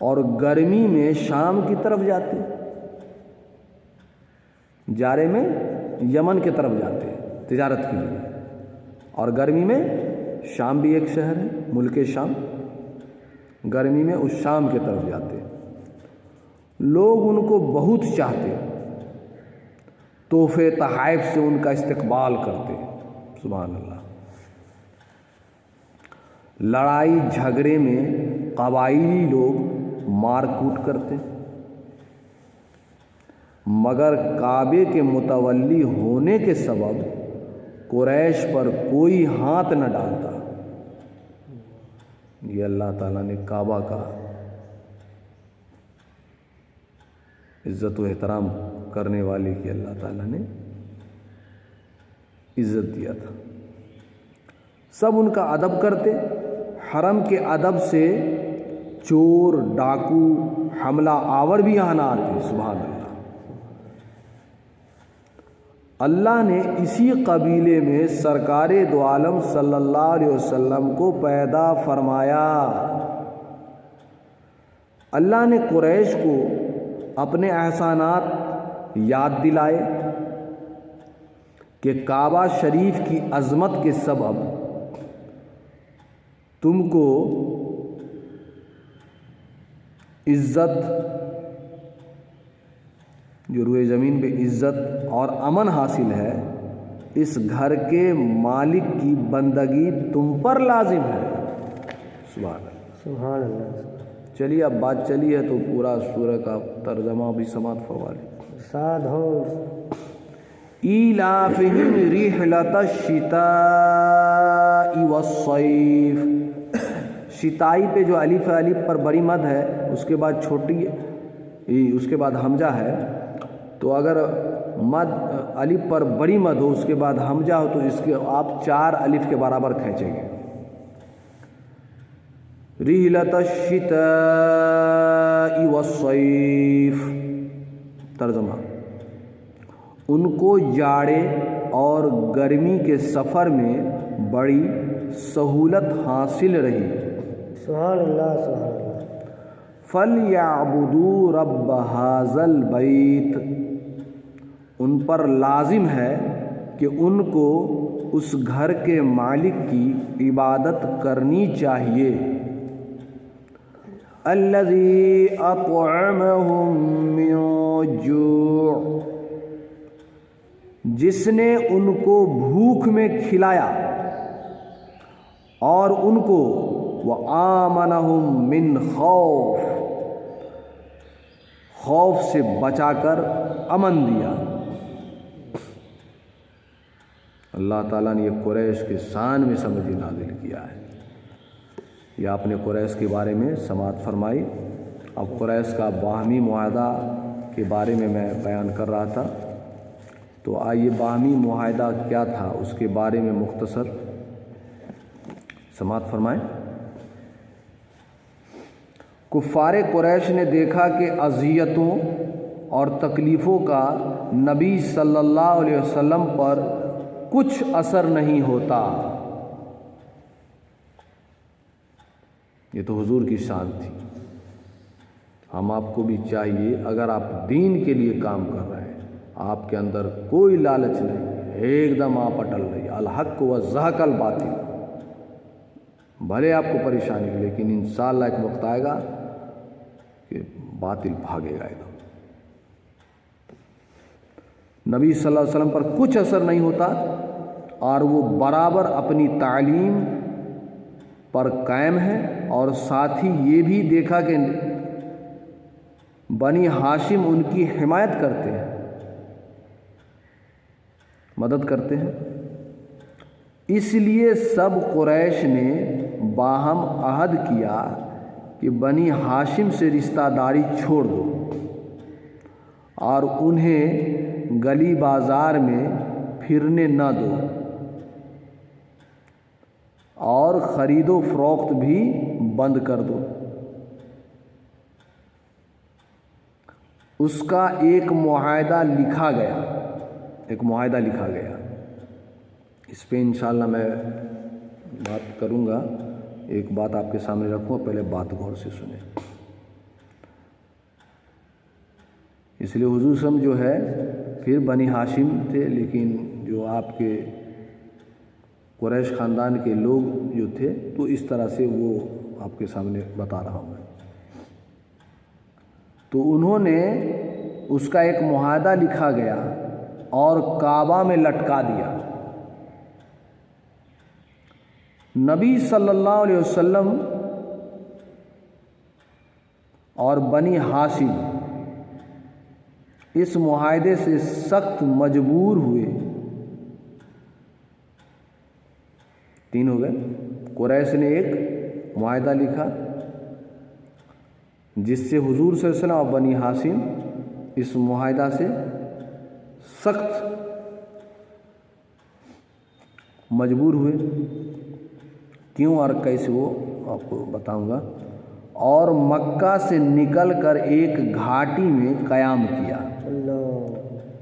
اور گرمی میں شام کی طرف جاتے، جارے میں یمن کی طرف جاتے تجارت کے لیے، اور گرمی میں شام بھی ایک شہر ہے، ملک شام، گرمی میں اس شام کی طرف جاتے، لوگ ان کو بہت چاہتے، تحفے تحائف سے ان کا استقبال کرتے، سبحان اللہ۔ لڑائی جھگڑے میں قبائلی لوگ مار کوٹ کرتے، مگر کعبے کے متولی ہونے کے سبب قریش پر کوئی ہاتھ نہ ڈالتا۔ یہ اللہ تعالیٰ نے کعبہ کا عزت و احترام کرنے والے کی اللہ تعالیٰ نے عزت دیا تھا۔ سب ان کا ادب کرتے، حرم کے ادب سے چور ڈاکو حملہ آور بھی یہاں نہ آتے، سبحان اللہ۔ اللہ نے اسی قبیلے میں سرکار دو عالم صلی اللہ علیہ وسلم کو پیدا فرمایا۔ اللہ نے قریش کو اپنے احسانات یاد دلائے کہ کعبہ شریف کی عظمت کے سبب تم کو عزت، جو روئے زمین پہ عزت اور امن حاصل ہے، اس گھر کے مالک کی بندگی تم پر لازم ہے، سبحان اللہ سبحان اللہ۔ چلیے اب بات چلی ہے تو پورا سورہ کا ترجمہ بھی سماعت فرما لیں۔ ساد ہو ایلافہم رحلۃ الشتاء والصیف، شتائی پہ جو الف ہے، الف پر بڑی مد ہے، اس کے بعد چھوٹی، اس کے بعد حمزہ ہے، تو اگر مد الف پر بڑی مد ہو اس کے بعد حمزہ ہو تو اس کے آپ 4 الف کے برابر کھینچیں گے۔ رحلۃ الشتاء والصیف، ترجمہ، ان کو جاڑے اور گرمی کے سفر میں بڑی سہولت حاصل رہی۔ سبحان اللہ سبحان اللہ۔ فَلْيَعْبُدُوا رَبَّ هَذَا الْبَيْتِ، ان پر لازم ہے کہ ان کو اس گھر کے مالک کی عبادت کرنی چاہیے۔ الَّذِي أَطْعَمَهُم مِّن جُوعٍ، جس نے ان کو بھوک میں کھلایا اور ان کو وَآمَنَهُم مِّن خَوْفٍ، خوف سے بچا کر امن دیا۔ اللہ تعالیٰ نے یہ قریش کے شان میں سمجھی نازل کیا ہے۔ یہ آپ نے قریش کے بارے میں سماعت فرمائی۔ اب قریش کا باہمی معاہدہ کے بارے میں بیان کر رہا تھا، تو آئیے باہمی معاہدہ کیا تھا اس کے بارے میں مختصر سماعت فرمائیں۔ کفار قریش نے دیکھا کہ اذیتوں اور تکلیفوں کا نبی صلی اللہ علیہ وسلم پر کچھ اثر نہیں ہوتا۔ یہ تو حضور کی شان تھی۔ ہم آپ کو بھی چاہیے، اگر آپ دین کے لیے کام کر رہے ہیں، آپ کے اندر کوئی لالچ نہیں، ایک دم آپ اٹل رہیے، الحق وزہق الباطل، بھلے آپ کو پریشانی ہو لیکن انشاءاللہ ایک وقت آئے گا کہ باطل بھاگے گا۔ ایک نبی صلی اللہ علیہ وسلم پر کچھ اثر نہیں ہوتا اور وہ برابر اپنی تعلیم پر قائم ہے، اور ساتھ ہی یہ بھی دیکھا کہ بنی ہاشم ان کی حمایت کرتے ہیں، مدد کرتے ہیں۔ اس لیے سب قریش نے باہم عہد کیا کہ بنی ہاشم سے رشتہ داری چھوڑ دو اور انہیں گلی بازار میں پھرنے نہ دو، اور خرید و فروخت بھی بند کر دو۔ اس کا ایک معاہدہ لکھا گیا، اس پہ انشاءاللہ میں بات کروں گا۔ ایک بات آپ کے سامنے رکھوں، پہلے بات غور سے سنیں۔ اس لیے حضور صلی اللہ علیہ وسلم جو ہے پھر بنی ہاشم تھے، لیکن جو آپ کے قریش خاندان کے لوگ جو تھے تو اس طرح سے وہ آپ کے سامنے بتا رہا ہوں میں۔ تو انہوں نے اس کا ایک معاہدہ لکھا گیا اور کعبہ میں لٹکا دیا۔ نبی صلی اللہ علیہ وسلم اور بنی ہاشم اس معاہدے سے سخت مجبور ہوئے۔ تین ہو گئے۔ قریش نے ایک معاہدہ لکھا جس سے حضور صلی اللہ علیہ وسلم اور بنی ہاشم اس معاہدہ سے سخت مجبور ہوئے۔ کیوں اور کیسے وہ آپ کو بتاؤں گا۔ اور مکہ سے نکل کر ایک گھاٹی میں قیام کیا۔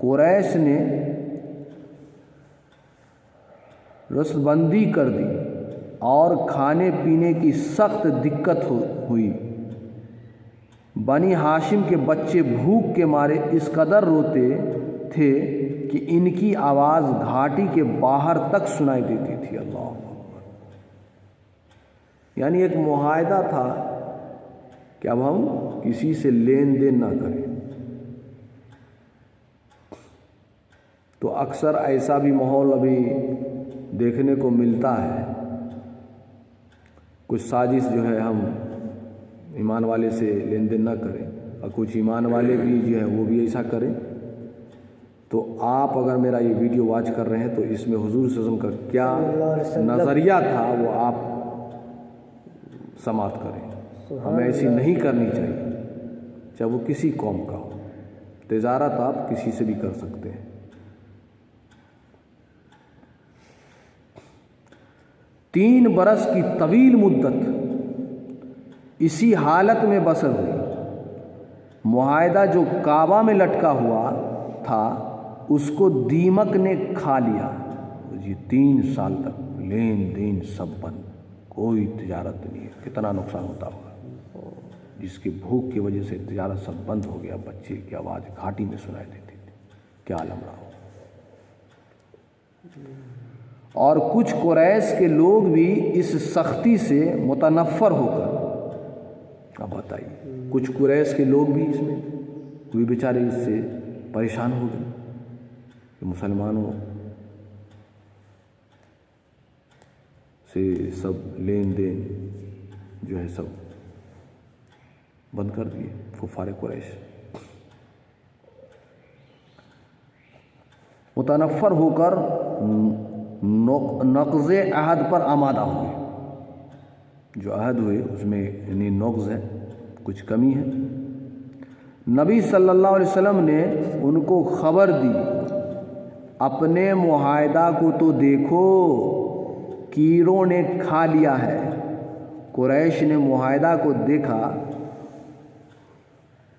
قریش نے رسد بندی کر دی اور کھانے پینے کی سخت دقت ہوئی۔ بنی ہاشم کے بچے بھوک کے مارے اس قدر روتے تھے کہ ان کی آواز گھاٹی کے باہر تک سنائی دیتی تھی۔ اللہ اکبر۔ یعنی ایک معاہدہ تھا کہ اب ہم کسی سے لین دین نہ کریں۔ تو اکثر ایسا بھی ماحول ابھی دیکھنے کو ملتا ہے، کچھ سازش جو ہے ہم ایمان والے سے لین دین نہ کریں، اور کچھ ایمان والے بھی جو ہے وہ بھی ایسا کریں۔ تو آپ اگر میرا یہ ویڈیو واچ کر رہے ہیں تو اس میں حضور صلی اللہ علیہ وسلم کا کیا نظریہ تھا وہ آپ سماعت کریں۔ ہمیں ایسی نہیں کرنی چاہیے، چاہے وہ کسی قوم کا ہو۔ تجارت آپ کسی سے بھی کر سکتے ہیں۔ 3 برس کی طویل مدت اسی حالت میں بسر ہوئی۔ معاہدہ جو کعبہ میں لٹکا ہوا تھا اس کو دیمک نے کھا لیا۔ یہ 3 سال تک لین دین سب بند، کوئی تجارت نہیں ہے۔ کتنا نقصان ہوتا ہوگا جس کی بھوک کی وجہ سے تجارت سب بند ہو گیا، بچے کی آواز گھاٹی میں سنائی دیتی تھی، کیا عالم رہا ہو۔ اور کچھ قریش کے لوگ بھی اس سختی سے متنفر ہو کر، اب بتائیے، کچھ قریش کے لوگ بھی اس میں وہ بیچارے اس سے پریشان ہو گئے کہ مسلمانوں سے سب لین دین جو ہے سب بند کر دیے کفار قریش۔ متنفر ہو کر نقض عہد پر آمادہ ہوئے۔ جو عہد ہوئے اس میں یعنی نقض ہے، کچھ کمی ہے۔ نبی صلی اللہ علیہ وسلم نے ان کو خبر دی، اپنے معاہدہ کو تو دیکھو، کیڑوں نے کھا لیا ہے۔ قریش نے معاہدہ کو دیکھا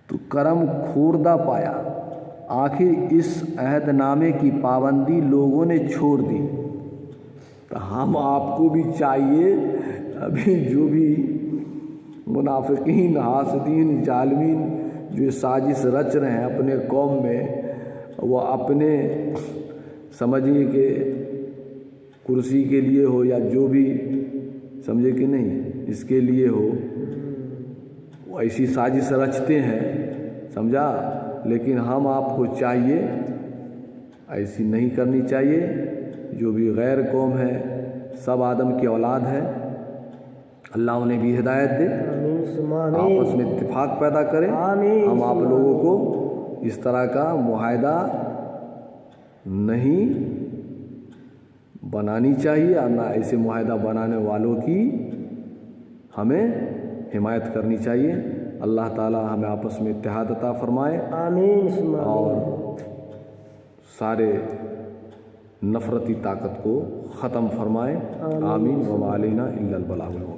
تو کرم خوردہ پایا۔ آخر اس عہد نامے کی پابندی لوگوں نے چھوڑ دی۔ تو ہم آپ کو بھی چاہیے، ابھی جو بھی منافقین، حاسدین، ظالمین جو سازش رچ رہے ہیں اپنے قوم میں، وہ اپنے سمجھیے کہ کرسی کے لیے ہو یا جو بھی سمجھے کہ نہیں اس کے لیے ہو، وہ ایسی سازش رچتے ہیں، سمجھا۔ لیکن ہم آپ کو چاہیے ایسی نہیں کرنی چاہیے۔ جو بھی غیر قوم ہے سب آدم کی اولاد ہے، اللہ انہیں بھی ہدایت دے، آپس میں اتفاق پیدا کرے۔ ہم آپ لوگوں کو اس طرح کا معاہدہ نہیں بنانی چاہیے، اور نہ ایسے معاہدہ بنانے والوں کی ہمیں حمایت کرنی چاہیے۔ اللہ تعالی ہمیں آپس میں اتحاد عطا فرمائے اور سارے نفرتی طاقت کو ختم فرمائے۔ آمین۔ وما علینا الا البلاغ المبین۔